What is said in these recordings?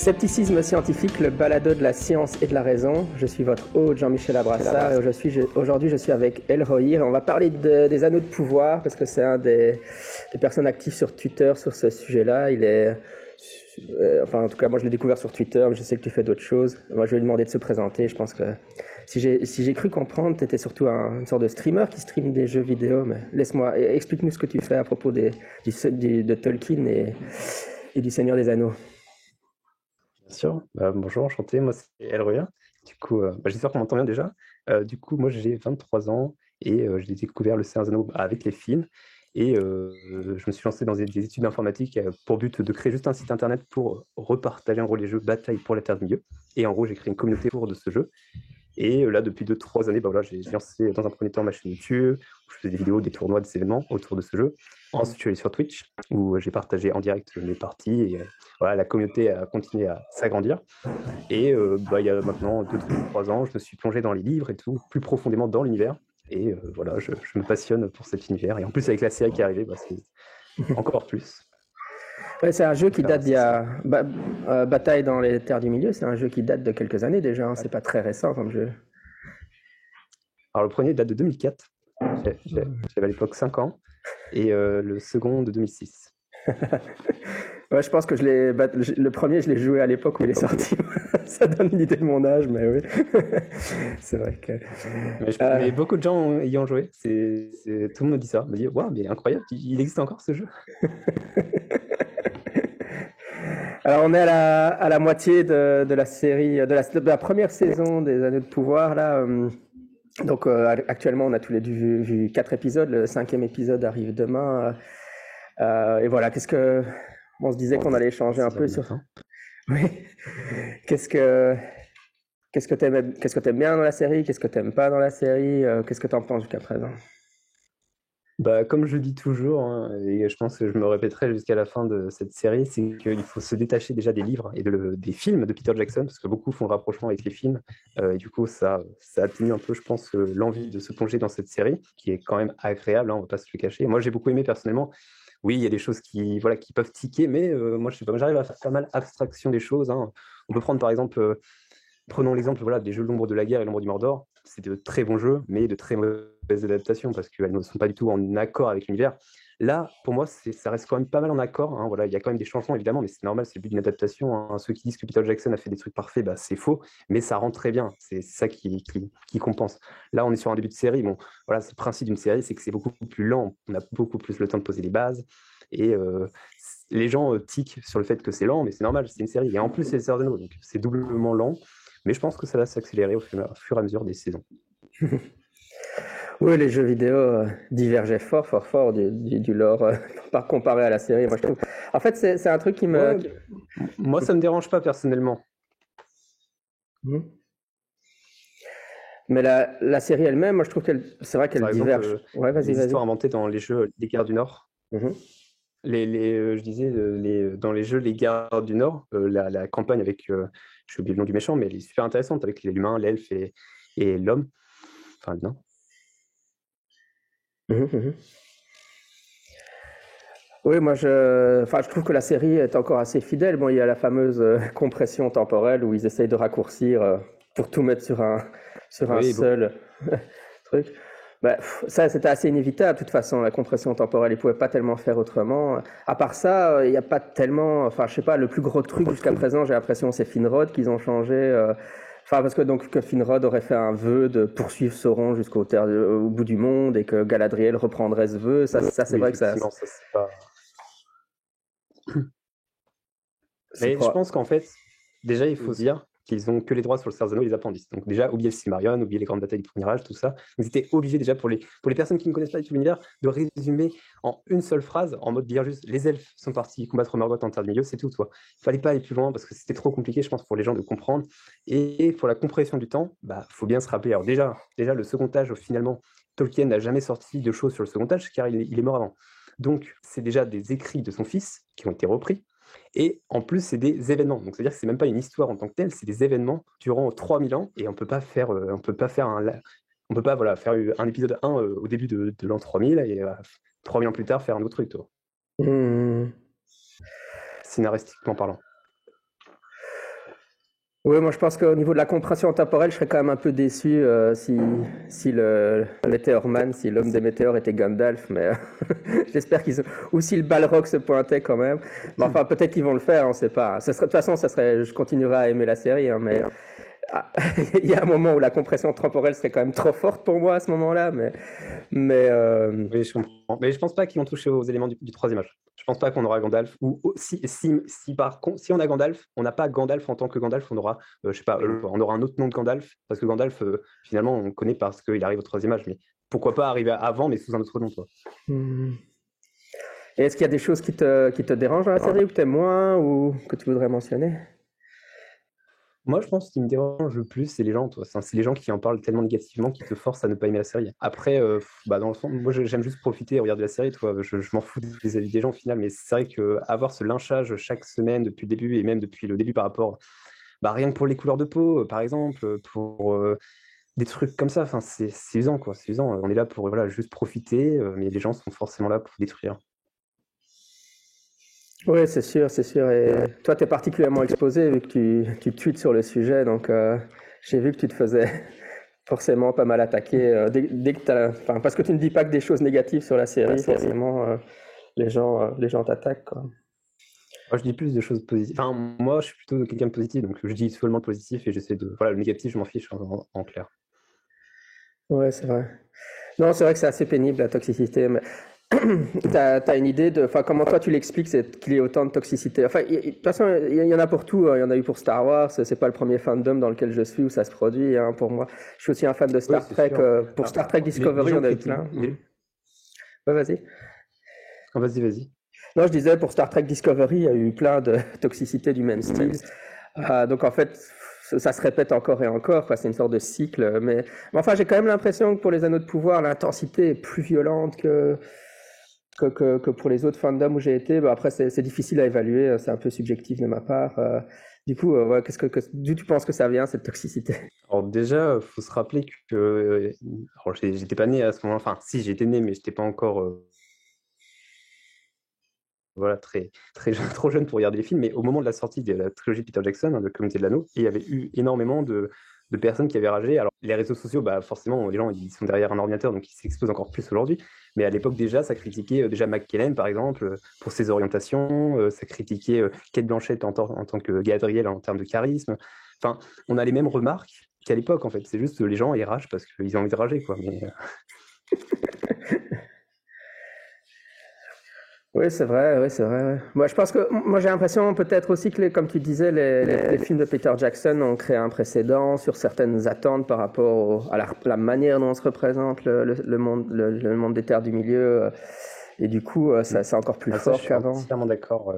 Scepticisme scientifique, le balado de la science et de la raison. Je suis votre hôte Jean-Michel Abrassard et aujourd'hui je suis avec Elrohir. On va parler des anneaux de pouvoir parce que c'est un des personnes actives sur Twitter sur ce sujet-là. Il est, en tout cas moi je l'ai découvert sur Twitter, mais je sais que tu fais d'autres choses. Moi je vais lui demander de se présenter. Je pense que si j'ai cru comprendre, tu étais surtout une sorte de streamer qui stream des jeux vidéo. Mais explique-nous ce que tu fais à propos de Tolkien et du Seigneur des Anneaux. Bien sûr. Bonjour, enchanté. Moi, c'est Elroya. Du coup, j'espère qu'on m'entend bien déjà. Du coup, moi, j'ai 23 ans et j'ai découvert le Seigneur des Anneaux avec les films. Et je me suis lancé dans des études d'informatique pour but de créer juste un site internet pour repartager en gros les jeux Bataille pour la Terre du Milieu. Et en gros, j'ai créé une communauté autour de ce jeu. Et là, depuis 2-3 années, j'ai lancé dans un premier temps ma chaîne YouTube, où je faisais des vidéos, des tournois, des événements autour de ce jeu. Ensuite, je suis allé sur Twitch, où j'ai partagé en direct mes parties. Et la communauté a continué à s'agrandir. Et il y a maintenant 2-3 ans, je me suis plongé dans les livres et tout, plus profondément dans l'univers. Et je me passionne pour cet univers. Et en plus, avec la série qui est arrivée, c'est encore plus. Ouais, c'est un jeu qui date d'il y a Bataille dans les Terres du Milieu, c'est un jeu qui date de quelques années déjà, hein. C'est pas très récent comme jeu. Alors le premier date de 2004, j'avais à l'époque 5 ans, et le second de 2006. Ouais, je pense que le premier je l'ai joué à l'époque où il est sorti. Ça donne une idée de mon âge, mais oui. C'est vrai que... Mais beaucoup de gens y ont joué, tout le monde me dit ça, me dit « Waouh, mais incroyable, il existe encore ce jeu !» Alors on est à la moitié de la série, de la première saison des Anneaux de Pouvoir là. Donc actuellement on a tous les deux vu 4 épisodes, le 5e épisode arrive demain. Et voilà, on se disait qu'on allait échanger un peu sur... Oui. Qu'est-ce que t'aimes bien dans la série, qu'est-ce que t'aimes pas dans la série, qu'est-ce que t'en penses jusqu'à présent? Comme je dis toujours, hein, et je pense que je me répéterai jusqu'à la fin de cette série, c'est qu'il faut se détacher déjà des livres et des films de Peter Jackson, parce que beaucoup font le rapprochement avec les films. Et du coup, ça atténue un peu, je pense, l'envie de se plonger dans cette série, qui est quand même agréable, hein, on ne va pas se le cacher. Moi, j'ai beaucoup aimé personnellement. Oui, il y a des choses qui peuvent tiquer, mais moi, je sais pas, j'arrive à faire pas mal abstraction des choses, hein. On peut prendre par exemple... Prenons l'exemple des jeux L'Ombre de la Guerre et L'Ombre du Mordor. C'est de très bons jeux, mais de très mauvaises adaptations parce qu'elles ne sont pas du tout en accord avec l'univers. Là, pour moi, ça reste quand même pas mal en accord, hein. Voilà, il y a quand même des changements, évidemment, mais c'est normal, c'est le but d'une adaptation, hein. Ceux qui disent que Peter Jackson a fait des trucs parfaits, c'est faux, mais ça rend très bien. C'est ça qui compense. Là, on est sur un début de série. Bon, voilà, c'est le principe d'une série, c'est que c'est beaucoup plus lent. On a beaucoup plus le temps de poser les bases. Et les gens tiquent sur le fait que c'est lent, mais c'est normal, c'est une série. Et en plus, c'est le Seigneur des Anneaux, donc c'est doublement lent. Mais je pense que ça va s'accélérer au fur et à mesure des saisons. Oui, les jeux vidéo divergeaient fort du lore par comparé à la série. Moi, je trouve. En fait, c'est un truc qui me. Moi, ça me dérange pas personnellement. Mais la série elle-même, moi, je trouve c'est vrai qu'elle diverge. Les histoires inventées dans les jeux Les Guerres du Nord. Je disais, dans les jeux Les Guerres du Nord, la campagne avec, j'ai oublié le nom du méchant, mais elle est super intéressante avec l'humain, l'elfe et l'homme. Enfin, non. Oui, moi, je trouve que la série est encore assez fidèle. Bon, il y a la fameuse compression temporelle où ils essayent de raccourcir pour tout mettre sur un seul truc. Ça, c'était assez inévitable. De toute façon, la compression temporelle, ils pouvaient pas tellement faire autrement. À part ça, il n'y a pas tellement... Enfin, je sais pas, le plus gros truc jusqu'à présent, j'ai l'impression, c'est Finrod qu'ils ont changé. Parce que Finrod aurait fait un vœu de poursuivre Sauron jusqu'au bout du monde et que Galadriel reprendrait ce vœu. Ça c'est vrai que ça... c'est pas... Mais je pense qu'en fait, déjà, il faut se dire qu'ils ont que les droits sur le Seigneur des Anneaux et les appendices. Donc déjà, oubliez le Silmarillion, oubliez les grandes batailles du premier âge, tout ça. Ils étaient obligés déjà, pour les personnes qui ne connaissent pas du tout l'univers, de résumer en une seule phrase, en mode dire juste, les elfes sont partis combattre Morgoth en Terre du Milieu, c'est tout, toi. Il fallait pas aller plus loin parce que c'était trop compliqué, je pense, pour les gens de comprendre. Et pour la compréhension du temps, faut bien se rappeler. Alors déjà, le second âge, finalement, Tolkien n'a jamais sorti de choses sur le second âge, car il est mort avant. Donc, c'est déjà des écrits de son fils qui ont été repris. Et en plus, c'est des événements. Donc, c'est-à-dire que c'est même pas une histoire en tant que telle, c'est des événements durant 3000 ans. Et on peut pas faire faire un épisode 1 au début de l'an 3000 et 3000 ans plus tard faire un autre truc, toi. Scénaristiquement parlant. Oui, moi je pense qu'au niveau de la compression temporelle, je serais quand même un peu déçu si le Météorman, si l'homme des météores était Gandalf, mais j'espère qu'ils ont... Ou si le Balrog se pointait quand même. Mais enfin, peut-être qu'ils vont le faire, on ne sait pas. De toute façon, je continuerai à aimer la série, hein, mais il y a un moment où la compression temporelle serait quand même trop forte pour moi à ce moment-là, mais Oui, je comprends. Mais je pense pas qu'ils vont toucher aux éléments du troisième âge. Je pense pas qu'on aura Gandalf. Ou si par contre, si on a Gandalf, on n'a pas Gandalf en tant que Gandalf, on aura, je sais pas, on aura un autre nom de Gandalf, parce que Gandalf, finalement, on connaît parce qu'il arrive au troisième âge. Mais pourquoi pas arriver avant, mais sous un autre nom, toi. Et est-ce qu'il y a des choses qui te dérangent dans la série ou que tu aimes moins ou que tu voudrais mentionner? Moi, je pense que ce qui me dérange le plus, c'est les gens, toi. C'est les gens qui en parlent tellement négativement qui te forcent à ne pas aimer la série. Après, dans le fond, moi, j'aime juste profiter et regarder la série, toi. Je m'en fous des avis des gens au final, mais c'est vrai qu'avoir ce lynchage chaque semaine depuis le début et même depuis le début par rapport, rien que pour les couleurs de peau, par exemple, pour des trucs comme ça, enfin, c'est usant, quoi. C'est usant. On est là pour voilà, juste profiter, mais les gens sont forcément là pour détruire. Oui, c'est sûr, c'est sûr. Et toi, tu es particulièrement exposé vu que tu tweets sur le sujet, donc j'ai vu que tu te faisais forcément pas mal attaquer dès que enfin, parce que tu ne dis pas que des choses négatives sur la série, forcément, les gens t'attaquent, quoi. Moi, je dis plus de choses positives. Enfin, moi, je suis plutôt quelqu'un de positif, donc je dis seulement le positif et j'essaie de. Voilà, le négatif, je m'en fiche en clair. Ouais, c'est vrai. Non, c'est vrai que c'est assez pénible la toxicité, mais t'as une idée de, enfin, comment toi tu l'expliques qu'il y ait autant de toxicité? Enfin, de toute façon, il y en a pour tout, hein. Il y en a eu pour Star Wars. C'est pas le premier fandom dans lequel je suis où ça se produit, hein, pour moi. Je suis aussi un fan de Star Trek. Pour Star Trek Discovery, on a eu plein. Ouais, vas-y. Oh, vas-y. Non, je disais, pour Star Trek Discovery, il y a eu plein de toxicité du même style. Donc en fait, ça se répète encore et encore, quoi. C'est une sorte de cycle. Mais enfin, j'ai quand même l'impression que pour les Anneaux de pouvoir, l'intensité est plus violente que pour les autres fandoms où j'ai été. Après, c'est difficile à évaluer, c'est un peu subjectif de ma part. Du coup, ouais, d'où tu penses que ça vient, cette toxicité? Alors déjà, faut se rappeler que alors, j'étais pas né à ce moment-là. Enfin, si, j'étais né, mais j'étais pas encore voilà, trop jeune pour regarder les films. Mais au moment de la sortie de la trilogie de Peter Jackson, de Communauté de l'Anneau, il y avait eu énormément de personnes qui avaient ragé. Alors, les réseaux sociaux, forcément, les gens ils sont derrière un ordinateur, donc ils s'exposent encore plus aujourd'hui. Mais à l'époque, déjà, ça critiquait déjà McKellen, par exemple, pour ses orientations. Ça critiquait Cate Blanchett en tant que Galadriel en termes de charisme. Enfin, on a les mêmes remarques qu'à l'époque, en fait. C'est juste les gens, ils ragent parce qu'ils ont envie de rager, quoi. Mais, Oui, c'est vrai, oui, c'est vrai. Ouais. Moi, je pense que moi j'ai l'impression peut-être aussi que, comme tu disais, les films de Peter Jackson ont créé un précédent sur certaines attentes par rapport à la manière dont on se représente le monde des terres du milieu. Et du coup, c'est encore plus fort qu'avant. Je suis entièrement d'accord.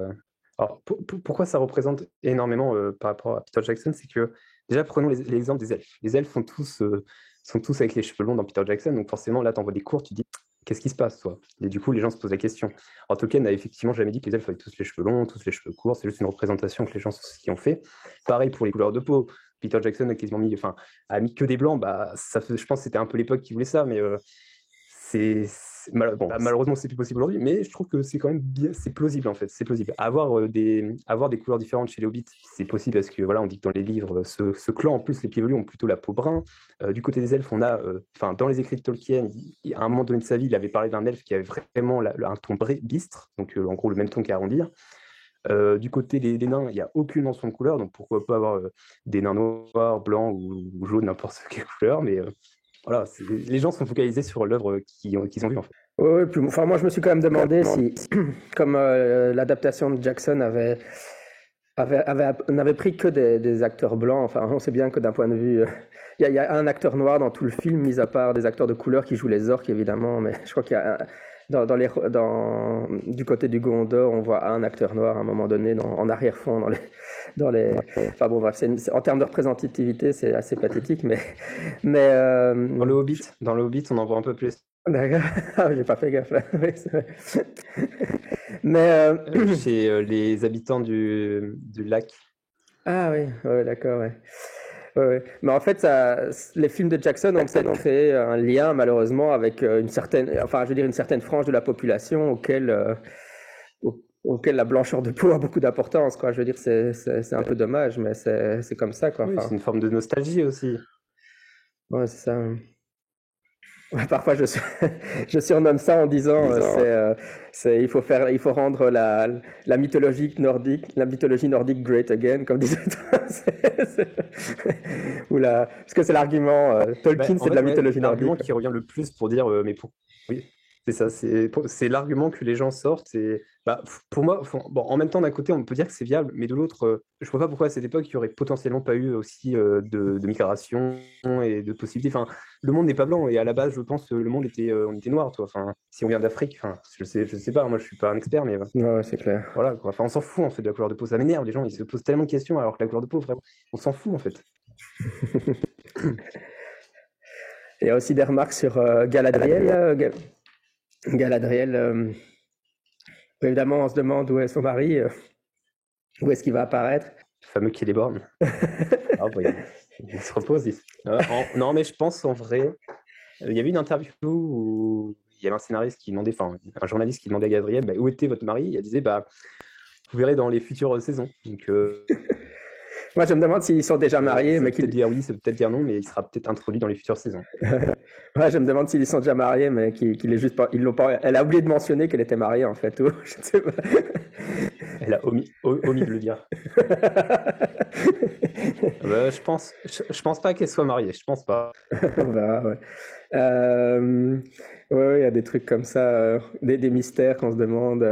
Alors, pourquoi ça représente énormément par rapport à Peter Jackson, c'est que déjà, prenons l'exemple des elfes. Les elfes sont tous avec les cheveux longs dans Peter Jackson, donc forcément, là, tu envoies des cours, tu dis, qu'est-ce qui se passe, toi? Et du coup, les gens se posent la question. Alors, Tolkien n'a effectivement jamais dit que les elfes avaient tous les cheveux longs, tous les cheveux courts, c'est juste une représentation que les gens qui ont fait. Pareil pour les couleurs de peau. Peter Jackson a quasiment a mis que des blancs, je pense que c'était un peu l'époque qui voulait ça, mais malheureusement, c'est plus possible aujourd'hui, mais je trouve que c'est quand même bien, c'est plausible en fait, c'est plausible. Avoir des couleurs différentes chez les hobbits, c'est possible parce que voilà, on dit que dans les livres, ce clan, en plus, les pieds velus ont plutôt la peau brun. Du côté des elfes, on a, dans les écrits de Tolkien, à un moment donné de sa vie, il avait parlé d'un elfe qui avait vraiment un ton bistre, donc en gros le même ton qu'à arrondir. Du côté des nains, il n'y a aucune mention de couleur, donc pourquoi pas avoir des nains noirs, blancs ou jaunes, n'importe quelle couleur, mais voilà, les gens sont focalisés sur l'œuvre qu'ils ont vue en fait. Oui, enfin, moi je me suis quand même demandé si, comme l'adaptation de Jackson n'avait pris que des acteurs blancs, enfin on sait bien que d'un point de vue... Il y a un acteur noir dans tout le film, mis à part des acteurs de couleur qui jouent les orques évidemment, mais je crois qu'il y a du côté du Gondor, on voit un acteur noir à un moment donné en arrière-fond enfin bon bref, en termes de représentativité c'est assez pathétique, mais dans le Hobbit on en voit un peu plus. D'accord. Ah, j'ai pas fait gaffe là. Oui, c'est vrai. Mais c'est les habitants du lac. Ah oui, ouais, d'accord, ouais. Ouais. Mais en fait, les films de Jackson ont peut-être créé un lien malheureusement avec une certaine frange de la population auquel la blancheur de peau a beaucoup d'importance, quoi. Je veux dire, c'est un peu dommage, mais c'est comme ça, quoi. Oui, Enfin, c'est une forme de nostalgie aussi. ouais, c'est ça. Ouais, parfois, je surnomme ça en disant, il faut rendre la mythologie nordique great again, comme disait toi. Parce que c'est l'argument, Tolkien, c'est de la mythologie l'argument nordique. qui revient le plus pour dire, oui, c'est ça, c'est l'argument que les gens sortent. Et pour moi, bon, en même temps, d'un côté, on peut dire que c'est viable, mais de l'autre, je vois pas pourquoi à cette époque, il n'y aurait potentiellement pas eu aussi de migration et de possibilités. Enfin, le monde n'est pas blanc, et à la base, je pense, le monde on était noir, toi. Enfin, si on vient d'Afrique, enfin, je sais pas, moi, je suis pas un expert, mais Ouais, c'est clair. voilà, quoi. Enfin, on s'en fout, en fait, de la couleur de peau. Ça m'énerve, les gens, ils se posent tellement de questions, alors que la couleur de peau, vraiment, on s'en fout, en fait. Il y a aussi des remarques sur Galadriel. Galadriel, évidemment, on se demande où est son mari, où est-ce qu'il va apparaître. Le fameux Celeborn. Il se repose. Non, mais je pense en vrai, il y avait une interview où il y avait un scénariste qui demandait, enfin un journaliste qui demandait à Galadriel, où était votre mari? Elle disait, vous verrez dans les futures saisons. Donc, moi, je me demande s'ils sont déjà mariés, mais peut-être dire oui, ça peut peut-être dire non, mais il sera peut-être introduit dans les futures saisons. Ouais, je me demande s'ils sont déjà mariés, mais qu'il est juste pas, ils l'ont pas. Elle a oublié de mentionner qu'elle était mariée en fait. Ou, je sais pas. Elle a omis de le dire. Je pense pas qu'elle soit mariée. Je pense pas. Ouais. Ouais, il y a des trucs comme ça, des mystères qu'on se demande.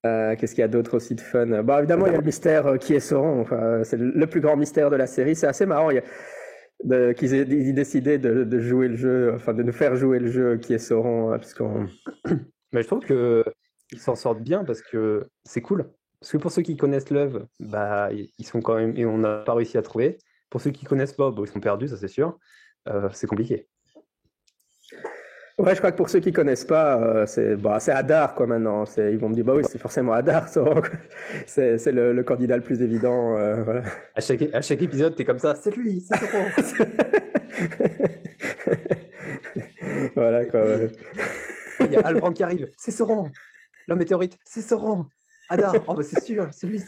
Qu'est-ce qu'il y a d'autre aussi de fun? Bon, évidemment, il y a le mystère qui est Sauron. Enfin, c'est le plus grand mystère de la série. C'est assez marrant qu'ils aient décidé de jouer le jeu, enfin de nous faire jouer le jeu qui est Sauron, puisqu'on. Mais je trouve qu'ils s'en sortent bien parce que c'est cool. Parce que pour ceux qui connaissent l'œuvre, ils sont quand même, et on n'a pas réussi à trouver. Pour ceux qui connaissent pas, ils sont perdus, ça c'est sûr. C'est compliqué. Ouais, je crois que pour ceux qui connaissent pas, c'est Hadar quoi maintenant. Ils vont me dire oui, c'est forcément Hadar, Sauron. C'est le candidat le plus évident. Voilà. À chaque épisode, t'es comme ça, c'est lui, c'est Sauron. Voilà quoi. Ouais. Il y a Halbrand qui arrive, c'est Sauron. La météorite, c'est Sauron. Hadar, c'est sûr, c'est lui.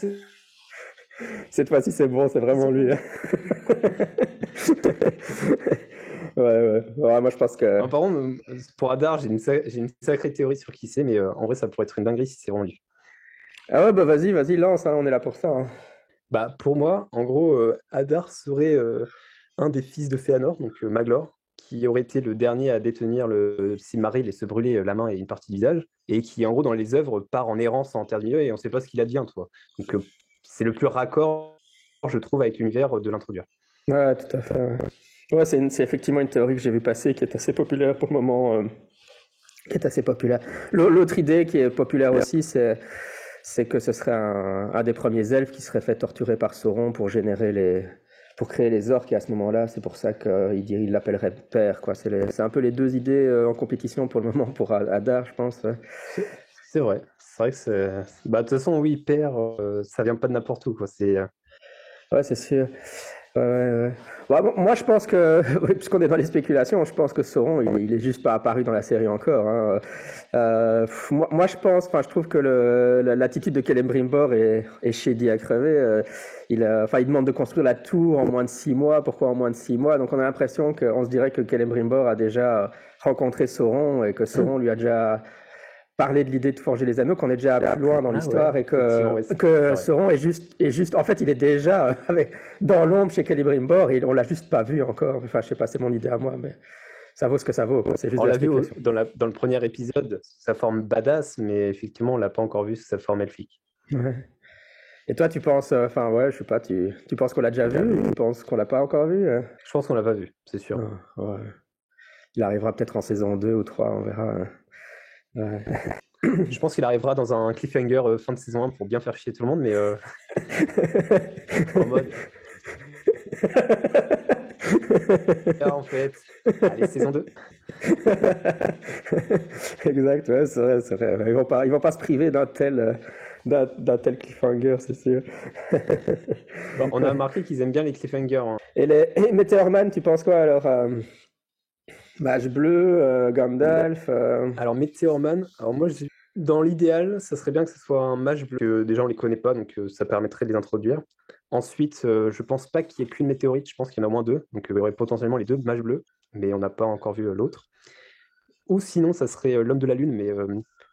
Cette fois-ci, c'est bon, c'est vraiment lui. Ouais. Moi, je pense que. Par contre, pour Hadar, j'ai une sacrée théorie sur qui c'est, mais en vrai, ça pourrait être une dinguerie si c'est vraiment lui. Ah ouais, vas-y, lance, hein, on est là pour ça. Hein. Pour moi, en gros, Hadar serait un des fils de Fëanor, donc Maglor, qui aurait été le dernier à détenir le Silmaril et se brûler la main et une partie du visage, et qui, en gros, dans les œuvres, part en errance en terre du milieu et on ne sait pas ce qu'il advient, toi. Donc, c'est le plus raccord, je trouve, avec l'univers de l'introduire. Ouais, tout à fait. Ouais, c'est effectivement une théorie que j'ai vu passer qui est assez populaire pour le moment. Qui est assez populaire. L'autre idée qui est populaire aussi, c'est que ce serait un des premiers elfes qui serait fait torturer par Sauron pour créer les orques, et à ce moment-là, c'est pour ça qu'il l'appellerait père, quoi. C'est un peu les deux idées en compétition pour le moment pour Hadar, je pense. Ouais. C'est vrai. C'est vrai que c'est. De toute façon, oui, père, ça vient pas de n'importe où, quoi. Ouais, c'est sûr. Ouais. Bon, moi, je pense que, puisqu'on est dans les spéculations, je pense que Sauron, il est juste pas apparu dans la série encore. Hein. Moi, je trouve que l'attitude de Celebrimbor est shady à crever. Il demande de construire la tour en moins de 6 mois. Pourquoi en moins de 6 mois? Donc, on a l'impression qu'on se dirait que Celebrimbor a déjà rencontré Sauron et que Sauron lui a déjà parler de l'idée de forger les anneaux, qu'on est déjà plus loin dans l'histoire, et que Sauron est juste. En fait, il est déjà dans l'ombre chez Celebrimbor et on l'a juste pas vu encore. Enfin, je sais pas, c'est mon idée à moi, mais ça vaut ce que ça vaut. Quoi. C'est juste on l'a vu dans le premier épisode, sa forme badass, mais effectivement, on l'a pas encore vu sous sa forme elfique. Ouais. Et toi, tu penses, je sais pas, tu penses qu'on l'a déjà vu ou tu penses qu'on l'a pas encore vu? Je pense qu'on l'a pas vu, c'est sûr. Ouais. Il arrivera peut-être en saison 2 ou 3, on verra. Ouais. Je pense qu'il arrivera dans un cliffhanger fin de saison 1 pour bien faire chier tout le monde, mais en mode. Là, en fait, allez, saison 2. Exact, ouais, c'est vrai. Ils vont pas se priver d'un tel cliffhanger, c'est sûr. On a remarqué qu'ils aiment bien les cliffhangers. Hein. Et Meteorman, tu penses quoi alors? Mage bleu, Gandalf. Alors Meteorman, moi Dans l'idéal, ça serait bien que ce soit un mage bleu, que déjà on les connaît pas, donc ça permettrait de les introduire. Ensuite, je pense pas qu'il y ait qu'une météorite, je pense qu'il y en a au moins deux, donc il y aurait potentiellement les deux mages bleus, mais on n'a pas encore vu l'autre. Ou sinon, ça serait l'homme de la lune, mais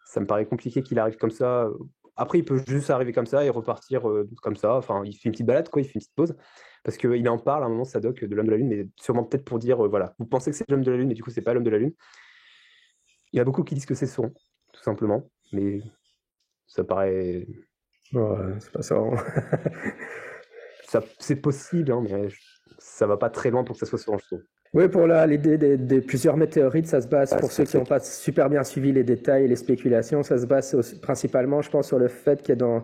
ça me paraît compliqué qu'il arrive comme ça. Après, il peut juste arriver comme ça et repartir comme ça. Enfin, il fait une petite balade, quoi, il fait une petite pause. Parce qu'il en parle à un moment, Sadok, de l'homme de la lune, mais sûrement peut-être pour dire, voilà, vous pensez que c'est l'homme de la lune, mais du coup, c'est pas l'homme de la lune. Il y en a beaucoup qui disent que c'est Sauron, tout simplement, mais ça paraît. Ouais, c'est pas ça. C'est possible, hein, mais ça va pas très loin pour que ça soit Sauron, je trouve. Oui, pour l'idée des plusieurs météorites, ça se base, pour ceux qui n'ont pas super bien suivi les détails et les spéculations, ça se base principalement, je pense, sur le fait qu'il y a dans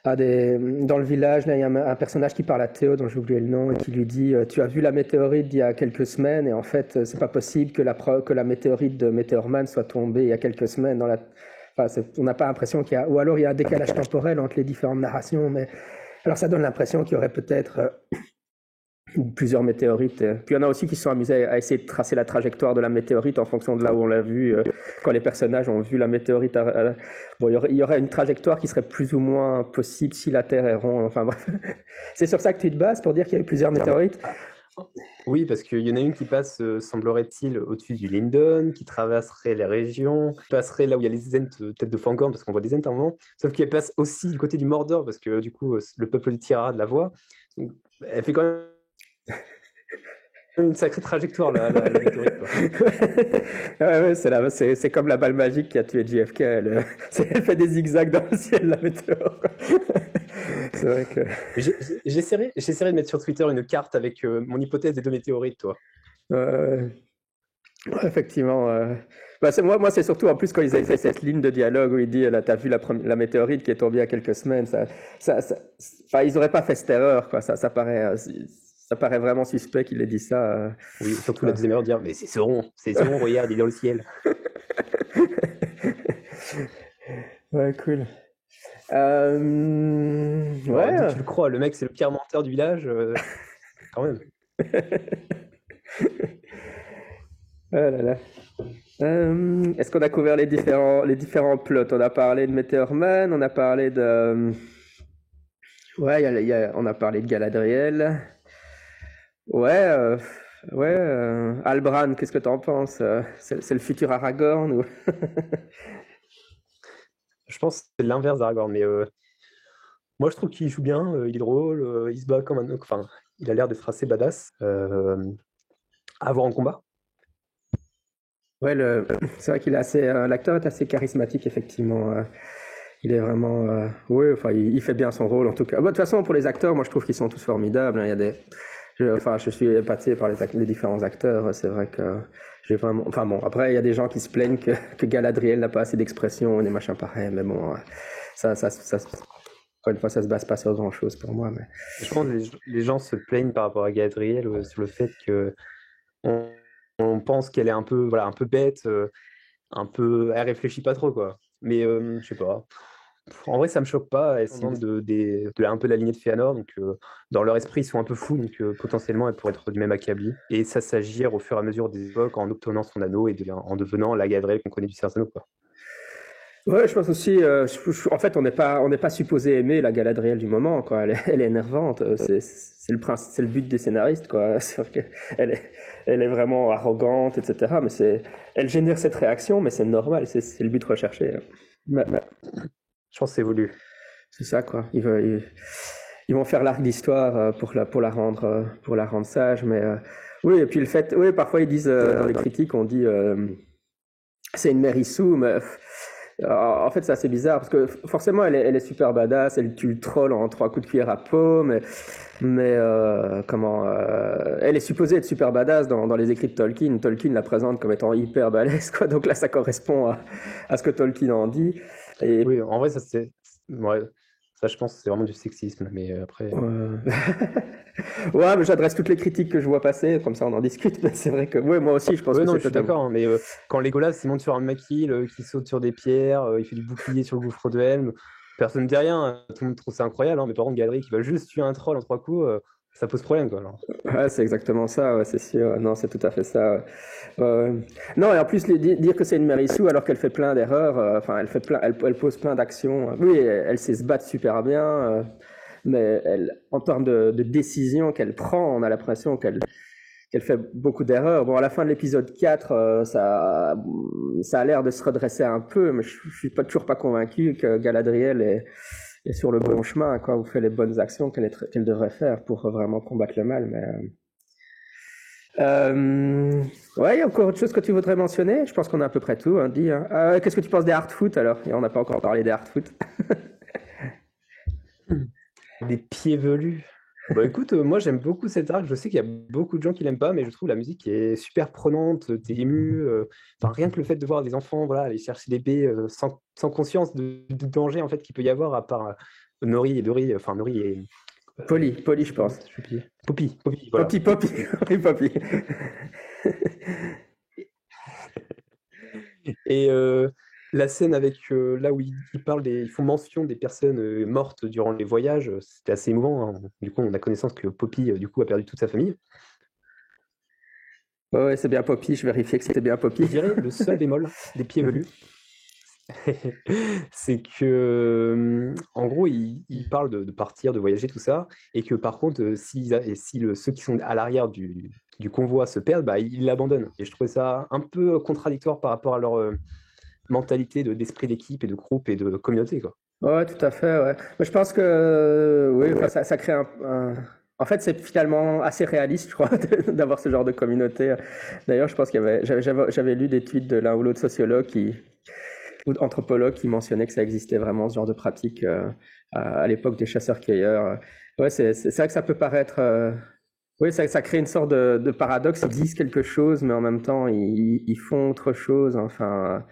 le village, là, il y a un personnage qui parle à Théo, dont j'ai oublié le nom, et qui lui dit tu as vu la météorite d'il y a quelques semaines, et en fait, c'est pas possible que la météorite de Meteorman soit tombée il y a quelques semaines dans la. Enfin, on n'a pas l'impression qu'il y a. Ou alors il y a un décalage temporel entre les différentes narrations, mais. Alors ça donne l'impression qu'il y aurait peut-être plusieurs météorites. Puis il y en a aussi qui se sont amusés à essayer de tracer la trajectoire de la météorite en fonction de là où on l'a vu. Quand les personnages ont vu la météorite, bon, il y aurait une trajectoire qui serait plus ou moins possible si la Terre est ronde. Enfin bref, c'est sur ça que tu te bases pour dire qu'il y a eu plusieurs météorites. Oui, parce qu'il y en a une qui passe, semblerait-il, au-dessus du Lindon, qui traverserait les régions, qui passerait là où il y a les Ents, tête de Fangorn, parce qu'on voit des Ents à un moment, sauf qu'elle passe aussi du côté du Mordor, parce que du coup, le peuple de Tirara la voit. Donc, elle fait quand même une sacrée trajectoire, la météorite. Ouais, c'est comme la balle magique qui a tué JFK. Elle fait des zigzags dans le ciel, la météore. C'est vrai que. J'essaierai de mettre sur Twitter une carte avec mon hypothèse des deux météorites, toi. Effectivement. Moi, c'est surtout en plus quand ils avaient fait cette ligne de dialogue où il dit t'as vu la météorite qui est tombée il y a quelques semaines. Ils n'auraient pas fait cette erreur, quoi. Ça paraît vraiment suspect qu'il ait dit ça. Oui, surtout la deuxième heure, dire mais c'est Sauron, regarde, il est dans le ciel. Ouais, cool. Ouais. Tu le crois, le mec c'est le pire menteur du village, quand même. Oh là là. Est-ce qu'on a couvert les différents plots? On a parlé de Meteor Man, on a parlé de. Ouais, on a parlé de Galadriel. Ouais, Halbrand, qu'est-ce que t'en penses? C'est le futur Aragorn ou... Je pense que c'est l'inverse d'Aragorn, mais moi je trouve qu'il joue bien, il est drôle, il se bat comme un. Enfin, il a l'air d'être assez badass à voir en combat. Ouais, c'est vrai qu'il est assez. L'acteur est assez charismatique, effectivement. Il est vraiment. Oui, enfin, il fait bien son rôle en tout cas. De toute façon, pour les acteurs, moi je trouve qu'ils sont tous formidables. Il y a des. Je suis épaté par les différents acteurs. C'est vrai que j'ai vraiment. Enfin bon, après, il y a des gens qui se plaignent que Galadriel n'a pas assez d'expression et des machins pareils. Mais bon, encore une fois, ça se base pas sur grand chose pour moi. Mais. Je pense que les gens se plaignent par rapport à Galadriel sur le fait que on pense qu'elle est un peu bête, elle réfléchit pas trop, quoi. Mais je sais pas. En vrai, ça me choque pas. Elles sont un peu la lignée de Fëanor, donc dans leur esprit, ils sont un peu fous, donc potentiellement, elles pourraient être du même acabit. Et ça s'agir au fur et à mesure des époques en obtenant son anneau et en devenant la Galadriel qu'on connaît du Seigneur des Anneaux, quoi. Ouais, je pense aussi. En fait, on n'est pas supposé aimer la Galadriel du moment, quoi. Elle est énervante. C'est le but des scénaristes, quoi. C'est vrai qu'elle elle est vraiment arrogante, etc. Mais elle génère cette réaction, mais c'est normal. C'est le but recherché. Je pense que c'est voulu. C'est ça, quoi. Ils vont faire l'arc d'histoire pour la rendre sage, mais oui. Et puis le fait, oui, parfois ils disent dans les critiques, on dit c'est une mère issue, mais. En fait, c'est assez bizarre parce que forcément, elle est super badass. Elle tue le troll en 3 coups de cuillère à peau, mais elle est supposée être super badass dans les écrits de Tolkien. Tolkien la présente comme étant hyper balèze, quoi. Donc là, ça correspond à ce que Tolkien en dit. Et... Oui, en vrai, ça c'est. Ouais, ça, je pense, c'est vraiment du sexisme, mais après. Ouais, mais j'adresse toutes les critiques que je vois passer, comme ça on en discute. Mais c'est vrai que, ouais, moi aussi, je pense que non, je suis d'accord, hein, mais quand Legolas il monte sur un maquis, qui saute sur des pierres, il fait du bouclier sur le gouffre de Helm, personne ne dit rien, tout le monde trouve ça incroyable, hein, mais par contre, Galadriel qui va juste tuer un troll en 3 coups, ça pose problème, quoi. Alors. Ouais, c'est exactement ça, ouais, c'est sûr. Non, c'est tout à fait ça. Non, et en plus, dire que c'est une Mérissou alors qu'elle fait plein d'erreurs, enfin, elle pose plein d'actions. Oui, elle sait se battre super bien, mais en termes de décision qu'elle prend, on a l'impression qu'elle fait beaucoup d'erreurs. Bon, à la fin de l'épisode 4, ça a l'air de se redresser un peu, mais je suis toujours pas convaincu que Galadriel est sur le bon chemin, quoi, ou fait les bonnes actions qu'elle devrait faire pour vraiment combattre le mal. Ouais, il y a encore autre chose que tu voudrais mentionner? Je pense qu'on a à peu près tout, hein, dit. Hein. Qu'est-ce que tu penses des hard-foot alors? Et on n'a pas encore parlé des hard-foot. Des pieds velus. Bah écoute, moi j'aime beaucoup cet arc. Je sais qu'il y a beaucoup de gens qui l'aiment pas, mais je trouve la musique est super prenante. T'es ému. Enfin, rien que le fait de voir des enfants, voilà, aller chercher l'épée sans conscience du danger en fait qu'il peut y avoir, à part Nori et Dori. Enfin, Nori et Polly, je pense. Poppy, voilà. Poppy. Et la scène avec là où ils font mention des personnes mortes durant les voyages, c'était assez émouvant. Hein. Du coup, on a connaissance que Poppy du coup a perdu toute sa famille. Ouais, c'est bien Poppy. Je vérifiais que c'était bien Poppy. Je dirais le seul bémol des pieds velus, c'est que en gros, ils parlent de partir, de voyager, tout ça, et que par contre, si ceux qui sont à l'arrière du convoi se perdent, bah, ils l'abandonnent. Et je trouvais ça un peu contradictoire par rapport à leur mentalité d'esprit d'équipe et de groupe et de communauté, quoi. Ouais, tout à fait, ouais. Mais je pense que oui, enfin, ça crée En fait, c'est finalement assez réaliste, je crois, d'avoir ce genre de communauté. D'ailleurs, je pense j'avais lu des tweets de l'un ou l'autre sociologue ou anthropologue qui mentionnait que ça existait vraiment, ce genre de pratique à l'époque des chasseurs-cueilleurs. Ouais, c'est vrai que ça peut paraître... Oui, ça crée une sorte de paradoxe. Ils disent quelque chose, mais en même temps, ils font autre chose. Enfin...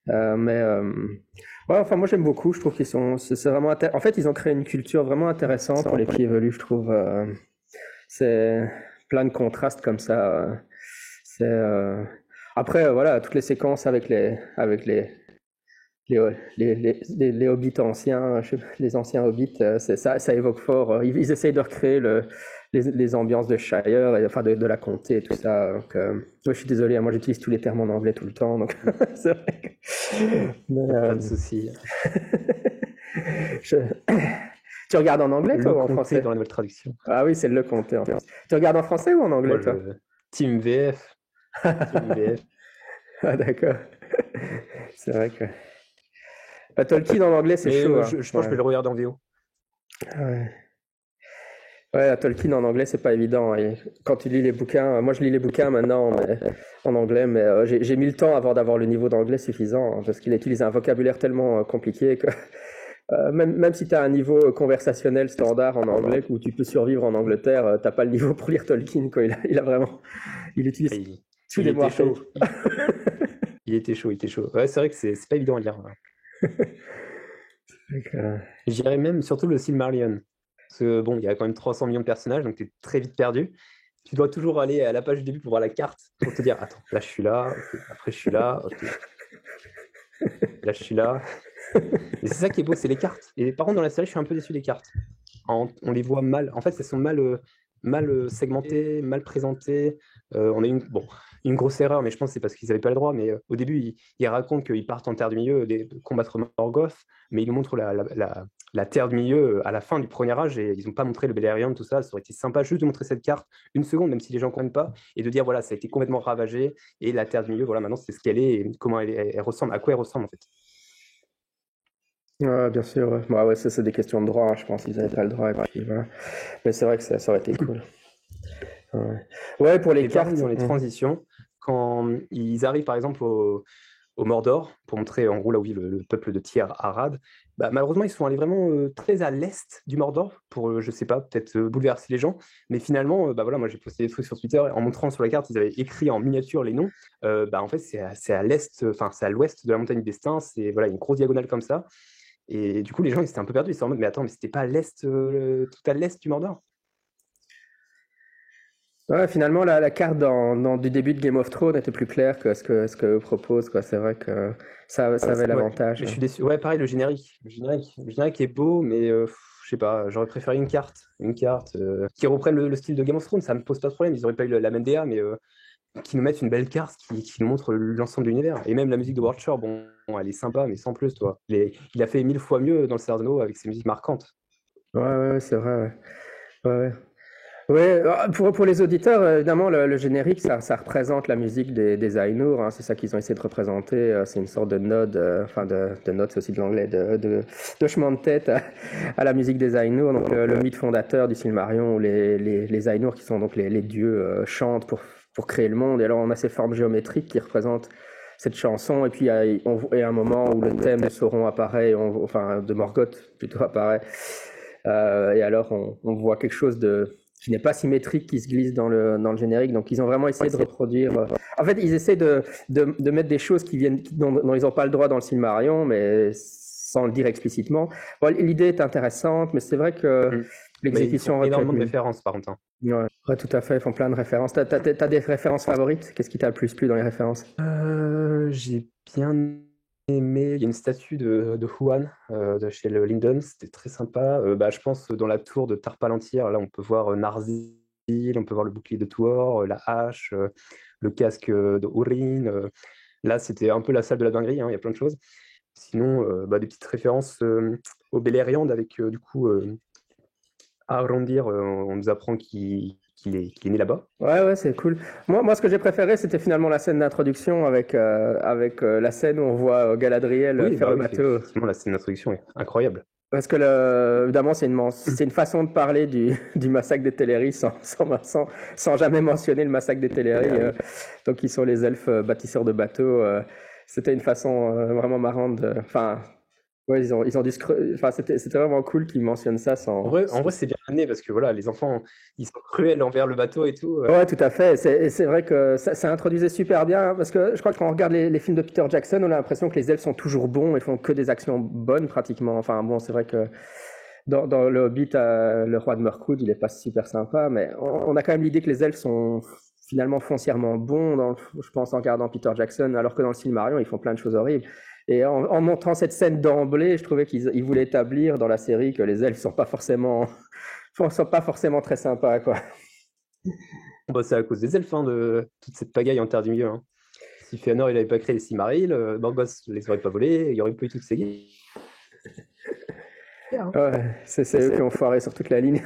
ouais, enfin moi j'aime beaucoup, je trouve c'est vraiment en fait ils ont créé une culture vraiment intéressante pour les pieds velus, je trouve. C'est plein de contrastes comme ça. Après voilà, toutes les séquences avec les hobbits anciens, les anciens hobbits, ça évoque fort. Ils essayent de recréer les ambiances de Shire, enfin de la comté et tout ça. Donc, moi, je suis désolé, moi j'utilise tous les termes en anglais tout le temps, donc c'est vrai que... Pas de souci. Tu regardes en anglais toi ou en français? Dans la nouvelle traduction. Ah oui, c'est le comté en fait. Tu regardes en français ou en anglais toi? Team VF. Team VF. Ah d'accord. C'est vrai que... Tolkien en anglais, c'est chaud. Je pense que je vais le regarder en VO. Ouais, Tolkien en anglais, c'est pas évident. Et quand tu lis les bouquins, moi je lis les bouquins maintenant en anglais, mais j'ai mis le temps avant d'avoir le niveau d'anglais suffisant, hein, parce qu'il utilise un vocabulaire tellement compliqué que même si tu as un niveau conversationnel standard en anglais, où tu peux survivre en Angleterre, t'as pas le niveau pour lire Tolkien, quoi. Il a vraiment... Il utilise tous les mots. Il était chaud. Ouais, c'est vrai que c'est pas évident à lire. Je dirais même surtout le Silmarillion. Parce que bon, il y a quand même 300 millions de personnages, donc tu es très vite perdu. Tu dois toujours aller à la page du début pour voir la carte, pour te dire, attends, là je suis là, okay, après je suis là, ok. Là je suis là. Et c'est ça qui est beau, c'est les cartes. Et par contre, dans la série, je suis un peu déçu des cartes. On les voit mal. En fait, elles sont mal segmentées, mal présentées. On a une grosse erreur, mais je pense que c'est parce qu'ils n'avaient pas le droit. Mais au début, ils racontent qu'ils partent en Terre du Milieu combattre Morgoth, mais ils nous montrent la Terre du Milieu à la fin du premier âge et ils n'ont pas montré le Beleriand, tout ça. Ça aurait été sympa juste de montrer cette carte une seconde, même si les gens ne comprennent pas, et de dire voilà, ça a été complètement ravagé et la Terre du Milieu, voilà, maintenant c'est ce qu'elle est et comment elle ressemble, à quoi elle ressemble en fait. Ouais, bien sûr. Ouais. Bah, ouais, ça, c'est des questions de droit, hein, je pense qu'ils n'avaient pas le droit. Et puis, voilà. Mais c'est vrai que ça aurait été cool. Ouais, pour les cartes. Dans les transitions, quand ils arrivent par exemple au Mordor, pour montrer en gros là où vit le peuple de Tier Arad, bah, malheureusement ils sont allés vraiment très à l'est du Mordor pour, je sais pas, peut-être bouleverser les gens, mais finalement, bah voilà, moi j'ai posté des trucs sur Twitter en montrant sur la carte, ils avaient écrit en miniature les noms, bah en fait c'est à l'est, enfin c'est à l'ouest de la montagne du destin, c'est voilà une grosse diagonale comme ça, et du coup les gens ils étaient un peu perdus, ils étaient en mode mais attends, mais c'était pas à l'est, tout à l'est du Mordor? Ouais, finalement, la carte du début de Game of Thrones était plus claire que ce que eux proposent, quoi. C'est vrai que ça avait l'avantage. Mais je suis déçu. Ouais, pareil, le générique est beau, mais je sais pas, j'aurais préféré une carte qui reprenne le style de Game of Thrones, ça me pose pas de problème, ils auraient pas eu la même DA, mais qui nous mettent une belle carte qui nous montre l'ensemble de l'univers. Et même la musique de Watcher, bon, elle est sympa, mais sans plus, toi. Il a fait 1000 fois mieux dans le Seigneur des Anneaux avec ses musiques marquantes. Ouais, c'est vrai, ouais. Ouais, pour les auditeurs, évidemment, le générique, ça représente la musique des Ainur, hein, c'est ça qu'ils ont essayé de représenter, c'est une sorte de node, de node, c'est aussi de l'anglais, de chemin de tête à la musique des Ainur, donc le mythe fondateur du Silmarillion, où les Ainur, qui sont donc les dieux, chantent pour créer le monde, et alors on a ces formes géométriques qui représentent cette chanson, et puis il y a un moment où le thème de Sauron apparaît, enfin de Morgoth plutôt apparaît, et alors on voit quelque chose qui n'est pas symétrique, qui se glisse dans le générique. Donc, ils ont vraiment essayé de reproduire. En fait, ils essaient de mettre des choses dont ils n'ont pas le droit dans le Silmarillion, mais sans le dire explicitement. Bon, l'idée est intéressante, mais c'est vrai que l'exécution aurait énormément de références, par contre. Ouais, tout à fait. Ils font plein de références. T'as des références favorites? Qu'est-ce qui t'a le plus plu dans les références? J'ai bien aimé. Il y a une statue de Huan de chez le Linden, c'était très sympa. Je pense dans la tour de Tar Palantir, là on peut voir Narsil, on peut voir le bouclier de Tuor, la hache, le casque de Urin. Là c'était un peu la salle de la dinguerie, hein, il y a plein de choses. Sinon, des petites références au Beleriand avec du coup Arondir, on nous apprend qu'il est né là-bas. Ouais, c'est cool. Moi, ce que j'ai préféré, c'était finalement la scène d'introduction avec la scène où on voit Galadriel faire le bateau. Effectivement, la scène d'introduction est incroyable. Parce que, évidemment, c'est une façon de parler du massacre des Teleri sans jamais mentionner le massacre des Teleri. Donc, qui sont les elfes bâtisseurs de bateaux. C'était une façon vraiment marrante de... Enfin... Ouais, ils ont dû enfin, c'était vraiment cool qu'ils mentionnent ça sans... En vrai, c'est bien amené parce que voilà, les enfants, ils sont cruels envers le bateau et tout. Ouais, tout à fait. C'est vrai que ça introduisait super bien, parce que je crois que quand on regarde les films de Peter Jackson, on a l'impression que les elfes sont toujours bons et font que des actions bonnes pratiquement. Enfin bon, c'est vrai que dans le Hobbit, le roi de Mirkwood, il est pas super sympa, mais on a quand même l'idée que les elfes sont finalement foncièrement bons, je pense en regardant Peter Jackson, alors que dans le Silmarillion, ils font plein de choses horribles. Et en montrant cette scène d'emblée, je trouvais qu'ils voulaient établir dans la série que les elfes sont pas forcément très sympas, quoi. C'est à cause des elfes, hein, de toute cette pagaille en Terre du Milieu. Hein. Si Fëanor il avait pas créé les Silmarils, Morgoth les aurait pas volés, il y aurait pas eu toutes ces guerres. Ouais, c'est eux qui ont foiré sur toute la ligne.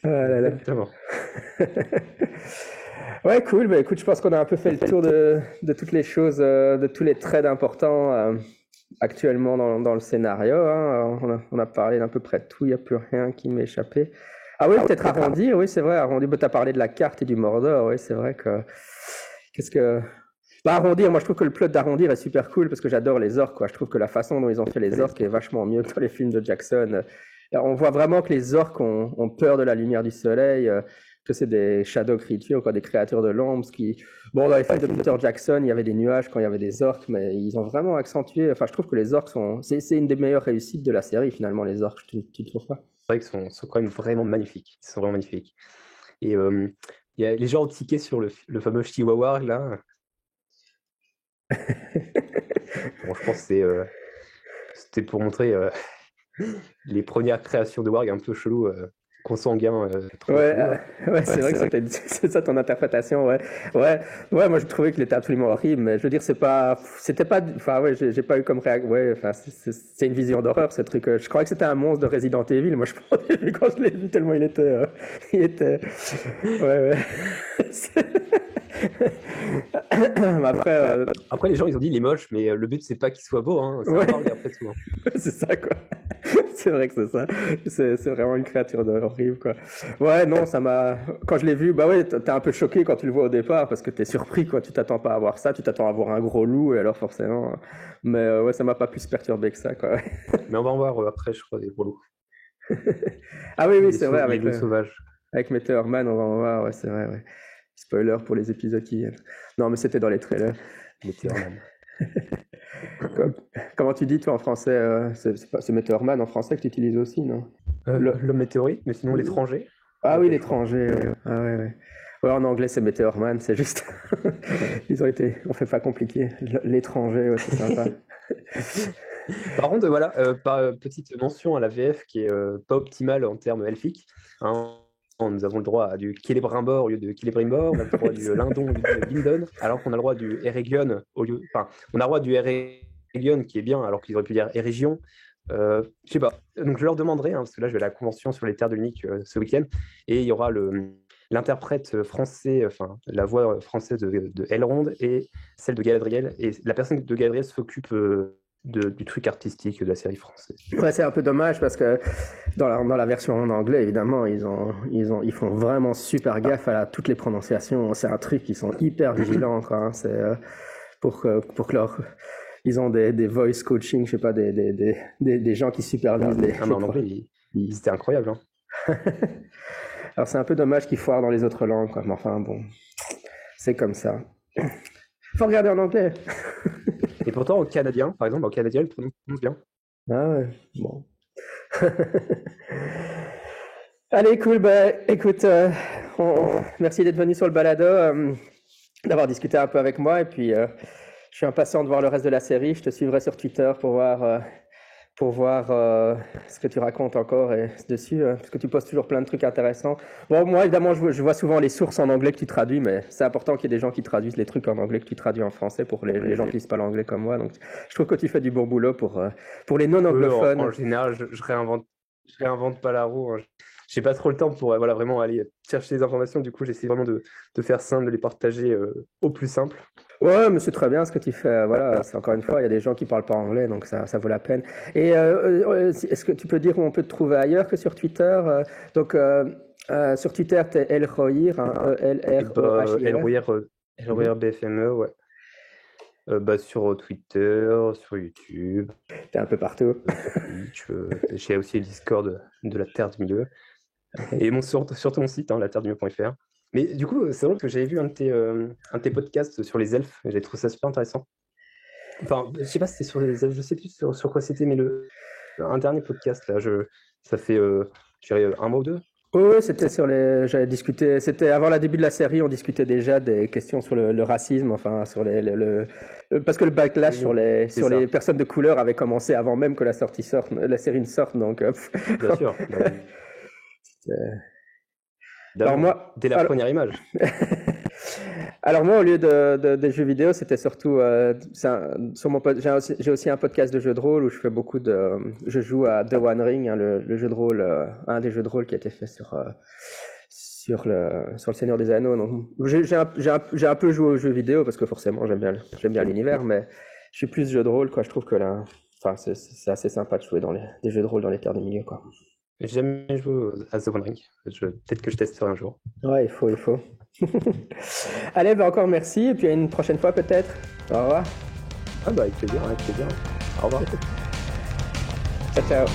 Exactement. Ouais, cool. Écoute, je pense qu'on a un peu fait le tour de toutes les choses, de tous les traits importants actuellement dans le scénario. Hein. On a parlé d'à peu près de tout, il n'y a plus rien qui m'est échappé. Ah oui, peut-être Arrondir, oui, c'est vrai. Arrondir, tu as parlé de la carte et du Mordor, oui, c'est vrai que... Arrondir, moi je trouve que le plot d'Arrondir est super cool parce que j'adore les orques, quoi. Je trouve que la façon dont ils ont fait les orques est vachement mieux que dans les films de Jackson. On voit vraiment que les orques ont peur de la lumière du soleil, que c'est des shadow creatures, quoi, des créatures de l'ombre. Bon, dans les films de Peter Jackson, il y avait des nuages quand il y avait des orques, mais ils ont vraiment accentué. Enfin, je trouve que les orques c'est une des meilleures réussites de la série, finalement, les orques, tu ne trouves pas? C'est vrai qu'ils sont quand même vraiment magnifiques. Ils sont vraiment magnifiques. Et il y a les gens ont tiqué sur le fameux Chihuahua, là. Bon, je pense que c'était pour montrer les premières créations de Warg un peu chelou, consanguin. Ouais, c'est vrai que c'est ça ton interprétation, ouais. Moi je trouvais qu'il était absolument horrible, mais je veux dire j'ai pas eu comme réaction, ouais, enfin c'est une vision d'horreur ce truc. Je croyais que c'était un monstre de Resident Evil, moi je pensais quand je l'ai vu tellement il était, ouais. Après, les gens, ils ont dit il est moche, mais le but, c'est pas qu'il soit beau. Hein, ouais. Après tout. Hein. C'est ça, quoi. C'est vrai que c'est ça. C'est vraiment une créature horrible, quoi. Ouais, non, ça m'a... Quand je l'ai vu, t'es un peu choqué quand tu le vois au départ, parce que t'es surpris, quoi. Tu t'attends pas à voir ça, tu t'attends à voir un gros loup, et alors forcément... Mais ouais, ça m'a pas plus perturbé que ça, quoi. Mais on va en voir après, je crois, des gros loups. Ah oui, c'est vrai, avec le sauvage. Avec Meteor Man, on va en voir, ouais, c'est vrai, ouais. Spoiler pour les épisodes qui viennent. Non, mais c'était dans les trailers. Meteor Man. Comment tu dis, toi, en français c'est Meteor Man en français que tu utilises aussi, non? L'homme météorite, mais sinon l'étranger. Ah oui, l'étranger. Ah ouais. Ouais, en anglais, c'est Meteor Man, c'est juste... On fait pas compliqué. L'étranger, ouais, c'est sympa. Par contre, voilà, petite mention à la VF qui est pas optimale en termes elfiques. Hein. Nous avons le droit à du Celebrimbor au lieu de Celebrimbor, on a le droit du Lindon au lieu de Lindon, alors qu'on a le droit du Eregion au lieu. Enfin, on a le droit du Eregion qui est bien, alors qu'ils auraient pu dire Eregion. Je sais pas. Donc je leur demanderai, parce que là je vais à la convention sur les terres de l'unique ce week-end, et il y aura l'interprète français, enfin la voix française de Elrond et celle de Galadriel, et la personne de Galadriel s'occupe du truc artistique de la série française. Ouais, c'est un peu dommage parce que dans la version en anglais, évidemment, ils font vraiment super gaffe à toutes les prononciations. C'est un truc, ils sont hyper vigilants, quoi. Hein. C'est pour que ils ont des voice coaching, je sais pas, des gens qui supervisent les. Ah, mais en anglais, c'était incroyable. Hein. Alors c'est un peu dommage qu'ils foirent dans les autres langues, quoi. Mais enfin bon, c'est comme ça. Faut regarder en anglais. Et pourtant, au canadien, par exemple, il prononce bien. Ah ouais, bon. Allez, cool. Bah, écoute, merci d'être venu sur le balado, d'avoir discuté un peu avec moi. Et puis, je suis impatient de voir le reste de la série. Je te suivrai sur Twitter pour voir ce que tu racontes encore dessus, parce que tu postes toujours plein de trucs intéressants. Bon, moi, évidemment, je vois souvent les sources en anglais que tu traduis, mais c'est important qu'il y ait des gens qui traduisent les trucs en anglais que tu traduis en français pour les gens qui ne lisent pas l'anglais comme moi. Donc, je trouve que tu fais du bon boulot pour les non-anglophones. En général, je réinvente pas la roue. Hein. J'ai pas trop le temps pour vraiment aller chercher les informations. Du coup, j'essaie vraiment de faire simple, de les partager au plus simple. Ouais, mais c'est très bien ce que tu fais. Voilà, c'est encore une fois, il y a des gens qui parlent pas anglais, donc ça vaut la peine. Et est-ce que tu peux dire où on peut te trouver ailleurs que sur Twitter? Donc, sur Twitter, t'es Elrohir, Elrohir BFME, ouais. Sur Twitter, sur YouTube. T'es un peu partout. J'ai aussi le Discord de la Terre du Milieu. Et surtout mon site, laterredumulieu.fr. Mais du coup, c'est drôle que j'avais vu un de tes podcasts sur les elfes. J'ai trouvé ça super intéressant. Enfin, je sais pas si c'était sur les elfes, je sais plus sur quoi c'était, mais un dernier podcast, là, ça fait, je dirais, un mois ou deux. Oui, c'était j'avais discuté, c'était avant le début de la série, on discutait déjà des questions sur le racisme, enfin, sur parce que le backlash sur les personnes de couleur avait commencé avant même que la série ne sorte, donc. Bien sûr. Alors moi, dès la première image. Alors moi, au lieu des jeux vidéo, c'était surtout j'ai aussi un podcast de jeux de rôle où je joue à The One Ring, hein, le jeu de rôle, un des jeux de rôle qui a été fait sur le Seigneur des Anneaux. Donc, j'ai un peu joué aux jeux vidéo parce que forcément j'aime bien l'univers, mais je suis plus jeu de rôle, quoi. Je trouve que là, enfin, c'est assez sympa de jouer dans des jeux de rôle dans les terres du milieu, quoi. J'ai jamais joué à The One Ring. Peut-être que je testerai un jour. Ouais, il faut. Allez, encore merci, et puis à une prochaine fois peut-être. Au revoir. Avec plaisir. Au revoir. Ciao.